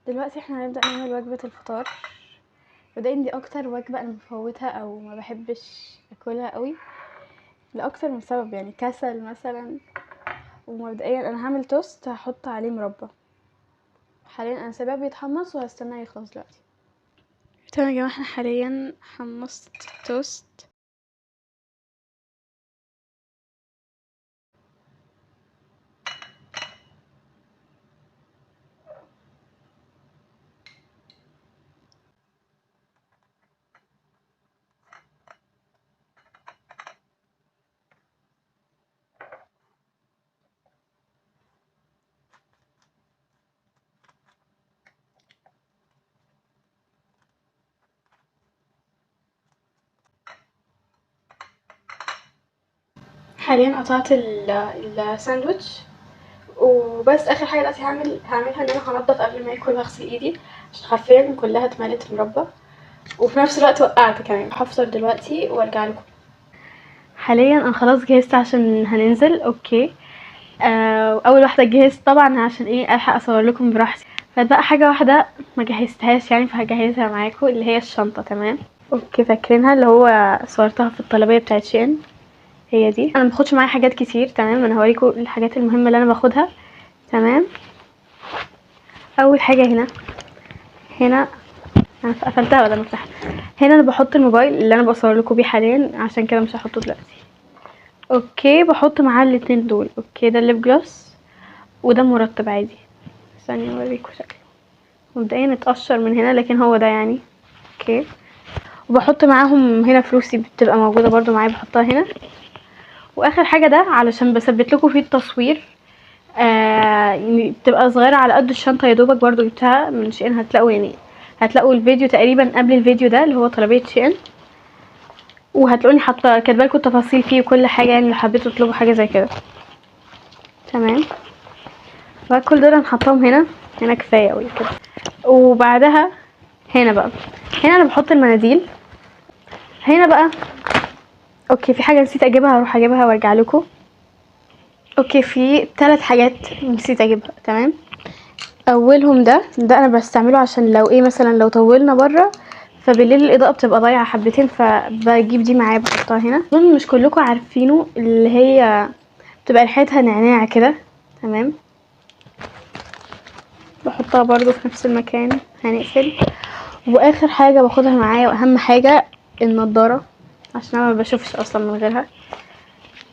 دلوقتي احنا هنبدأ نعمل وجبة الفطار. مبدئيا دي اكتر وجبة انا بفوتها او ما بحبش اكلها قوي لاكتر من سبب، يعني كسل مثلا. ومبدئيا انا هعمل توست هحط عليه مربى. حاليا انا سايباه بيتحمص وهستناه يخلص دلوقتي. تمام يا جماعه، احنا حاليا حمصت توست. حاليا قطعت الساندوتش وبس. اخر حاجه دلوقتي هعملها ان انا هنضف قبل ما اكل واغسل ايدي، عشان حرفيا كلها اتملت مربى وفي نفس الوقت وقعت كمان. هفطر دلوقتي وارجع لكم. حاليا انا خلاص جهزت عشان هننزل. اوكي، اول واحده جهزت طبعا عشان ايه الحق اصور لكم براحتي. فبقى حاجه واحده ما جهزتهاش يعني، فهجهزها معاكم اللي هي الشنطه. تمام، اوكي، فاكرينها اللي هو صورتها في الطلبيه بتاعت شين؟ هي دي. انا مباخدش معايا حاجات كتير. تمام، انا هوريكم الحاجات المهمه اللي انا باخدها. تمام، اول حاجه هنا انا قفلتها ولا مفتاحها. هنا انا بحط الموبايل اللي انا بصور لكم بيه حاليا، عشان كده مش هحطه دلوقتي. اوكي، بحط معاه الاتنين دول. اوكي، ده الليب جلوس وده مرطب عادي. ثانيه اوريكم شكله. مبدئيا اتقشر من هنا لكن هو ده يعني. اوكي، وبحط معاهم هنا فلوسي بتبقى موجوده برضو معايا، بحطها هنا. واخر حاجه ده علشان بثبت لكم فيه التصوير. يعني بتبقى صغيره على قد الشنطه يا دوبك، برضو جبتها من شين. هتلاقوا الفيديو تقريبا قبل الفيديو ده اللي هو طلبيه شين، وهتلاقوني حاطه كاتبه لكم التفاصيل فيه وكل حاجه، يعني لو حبيتوا تطلبوا حاجه زي كده. تمام، فكل دول هنحطهم هنا كفايه قوي كده. وبعدها هنا انا بحط المناديل. هنا بقى اوكي، في حاجه نسيت اجيبها، هروح اجيبها وارجع لكم. اوكي، في 3 حاجات نسيت اجيبها. تمام، اولهم ده انا بستعمله عشان لو ايه مثلا لو طولنا بره فبالليل الاضاءه بتبقى ضايعه حبتين، فبجيب دي معايا بحطها هنا. اظن مش كلكم عارفينه، اللي هي بتبقى ريحتها نعناع كده. تمام، بحطها برضو في نفس المكان. هنقفل. واخر حاجه باخدها معايا واهم حاجه النضاره، عشان انا ما بشوفش اصلا من غيرها.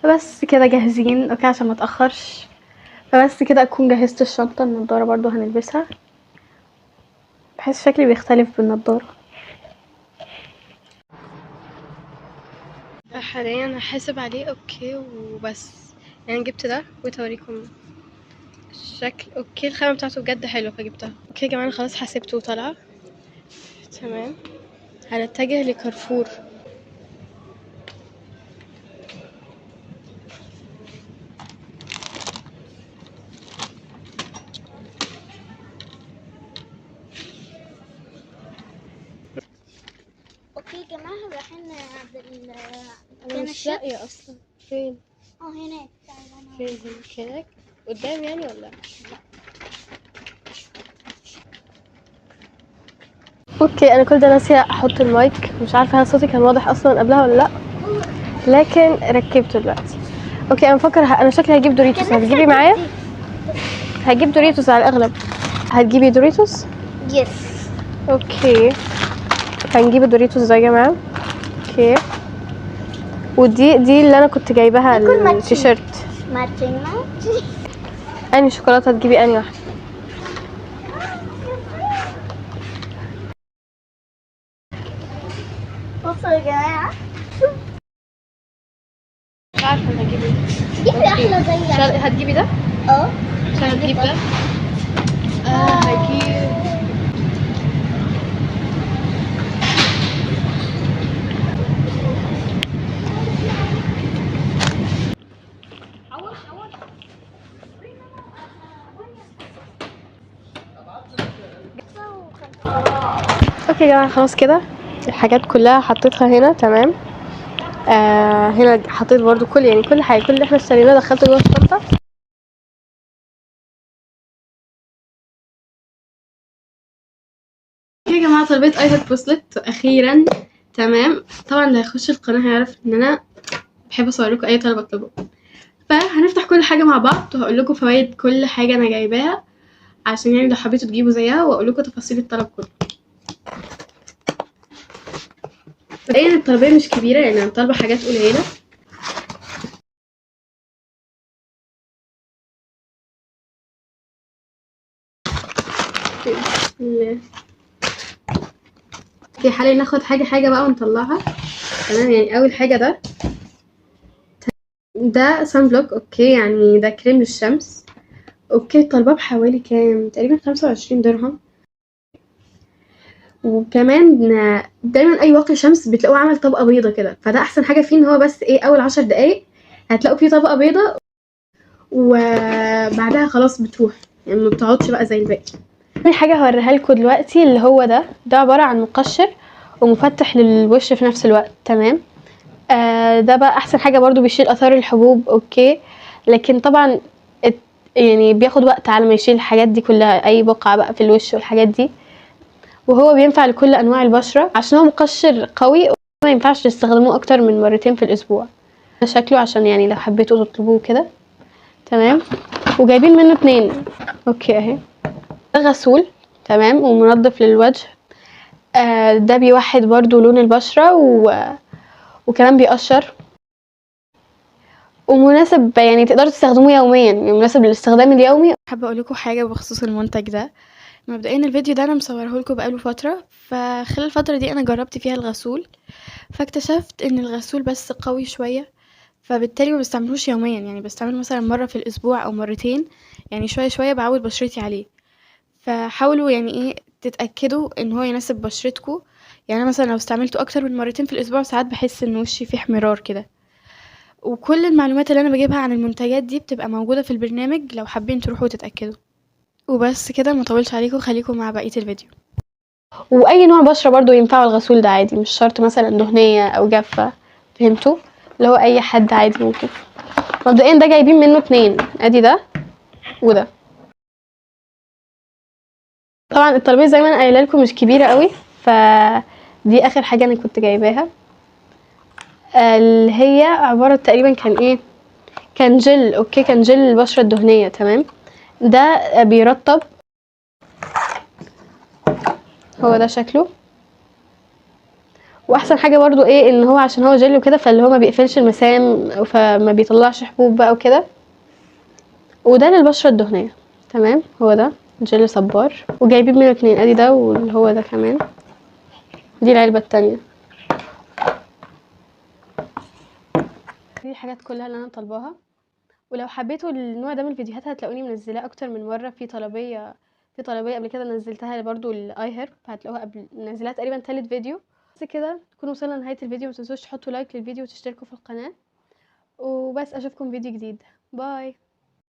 فبس كده جاهزين. اوكي، عشان ما اتاخرش. فبس كده اكون جهزت الشنطه. النضاره برضو هنلبسها، بحس شكلي بيختلف بالنضاره. حاليا هحاسب عليه. اوكي، وبس يعني جبت ده وتوريكم الشكل. اوكي، الخامه بتاعته بجد حلوه فجبتها. اوكي يا جماعه، خلاص حسبته وطلع. تمام، هنتجه لكارفور. اوكي يا جماعه، رايحين عند انا مش لاقيه اصلا. فين؟ هناك. فين هناك قدام يعني ولا؟ اوكي، انا كل ده ناسيه احط المايك. مش عارفه هل صوتي كان واضح اصلا قبلها ولا لا، لكن ركبته دلوقتي. اوكي، انا بفكر انا شكلي هجيب دوريتوس. هتجيبي معايا؟ هجيب دوريتوس على الاغلب. هتجيبي دوريتوس؟ يس. اوكي، هنجيب الدوريتوس ده يا جماعه. اوكي، ودي اللي انا كنت جايباها التيشيرت. ماتشنج. انهي شوكولاته هتجيبي؟ انهي واحده؟ بصوا يا جماعه، مش عارفه انا هجيب ايه. جيبي احلى زي هتجيبي ده؟ عشان هتجيب ده. هجيب اوكي يا جماعه، خلاص كده الحاجات كلها حطيتها هنا. تمام، هنا حطيت برضو كل حاجه، كل اللي احنا اشتريناه دخلته جوه الشنطه. طلبية ايهات وصلت اخيرا. تمام، طبعا اللي هيخش القناه هيعرف ان انا بحب اصور لكم اي طلب اطلبه. فهنفتح كل حاجه مع بعض وهقول لكم فوائد كل حاجه انا جايباها، عشان يعني لو حبيتوا تجيبوا زيها، واقول لكم تفاصيل الطلب كله. مبدئيا الطلبيه مش كبيره، يعني انا طالبه حاجات قليله. اوكي، حاليا ناخد حاجه بقى ونطلعها. تمام، يعني اول حاجه ده سان بلوك. اوكي، يعني ده كريم للشمس. اوكي، طالباه بحوالي كام، تقريبا 25 درهم. وكمان دايما اي واقي شمس بتلاقوه عمل طبقه بيضه كده، فده احسن حاجه فيه ان هو بس ايه، اول 10 دقايق هتلاقوا فيه طبقه بيضه وبعدها خلاص بتروح، يعني ما بتقعدش بقى زي الباقي. في حاجه هوريها لكم دلوقتي اللي هو ده عباره عن مقشر ومفتح للوش في نفس الوقت. تمام، ده بقى احسن حاجه، برضو بيشيل اثار الحبوب. اوكي، لكن طبعا يعني بياخد وقت على ما يشيل الحاجات دي كلها، اي بقعه بقى في الوش والحاجات دي. وهو بينفع لكل انواع البشره عشان هو مقشر قوي، ما ينفعش تستخدموه اكتر من مرتين في الاسبوع. ده شكله عشان يعني لو حبيتوا تطلبوه كده. تمام، وجايبين منه 2. اوكي اهي. ده غسول تمام ومنظف للوجه. ده بيوحد برضو لون البشره وكمان بيقشر، ومناسب يعني تقدروا تستخدموه يوميا، يعني مناسب للاستخدام اليومي. حابه اقول لكم حاجه بخصوص المنتج ده. مبدئيا الفيديو ده انا مصوره لكم بقاله فتره، فخلال الفتره دي انا جربت فيها الغسول، فاكتشفت ان الغسول بس قوي شويه، فبالتالي ما بستعملوش يوميا، يعني بستعمله مثلا مره في الاسبوع او مرتين، يعني شويه شويه بعود بشرتي عليه. فحاولوا يعني ايه تتاكدوا ان هو يناسب بشرتكم. يعني أنا مثلا لو استعملته اكتر من مرتين في الاسبوع ساعات بحس ان وشي فيه احمرار كده. وكل المعلومات اللي انا بجيبها عن المنتجات دي بتبقى موجوده في البرنامج لو حابين تروحوا تتاكدوا. وبس كده، مطولش عليكم، خليكم مع بقيه الفيديو. واي نوع بشره برضو ينفعه الغسول ده عادي، مش شرط مثلا دهنيه او جافه. فهمتوا؟ اللي هو اي حد عادي ممكن. مبدئيا ده جايبين منه 2، ادي ده وده. طبعا الترابيزه زي ما انا قايله لكم مش كبيره قوي، دي اخر حاجه انا كنت جايباها، اللي هي عباره تقريبا كان ايه، كان جل. اوكي، كان جل البشره الدهنيه. تمام، ده بيرطب. هو ده شكله. واحسن حاجه برضو ايه، ان هو عشان هو جل وكده، فاللي هو ما بيقفلش المسام، فما بيطلعش حبوب بقى وكده. وده للبشره الدهنيه. تمام، هو ده جل صبار، وجايبين منه 2، ادي ده واللي هو ده كمان. دي العلبه التانية. دي الحاجات كلها اللي انا طالباها. ولو حبيتوا النوع ده من الفيديوهات هتلاقوني منزلاه اكتر من مره. في طلبيه قبل كده نزلتها برضو الاي هيرب، هتلاقوها قبل منزلها تقريبا 3 فيديو. بس كده نكون وصلنا لنهايه الفيديو. متنسوش تحطوا لايك للفيديو وتشتركوا في القناه. وبس، اشوفكم فيديو جديد. باي.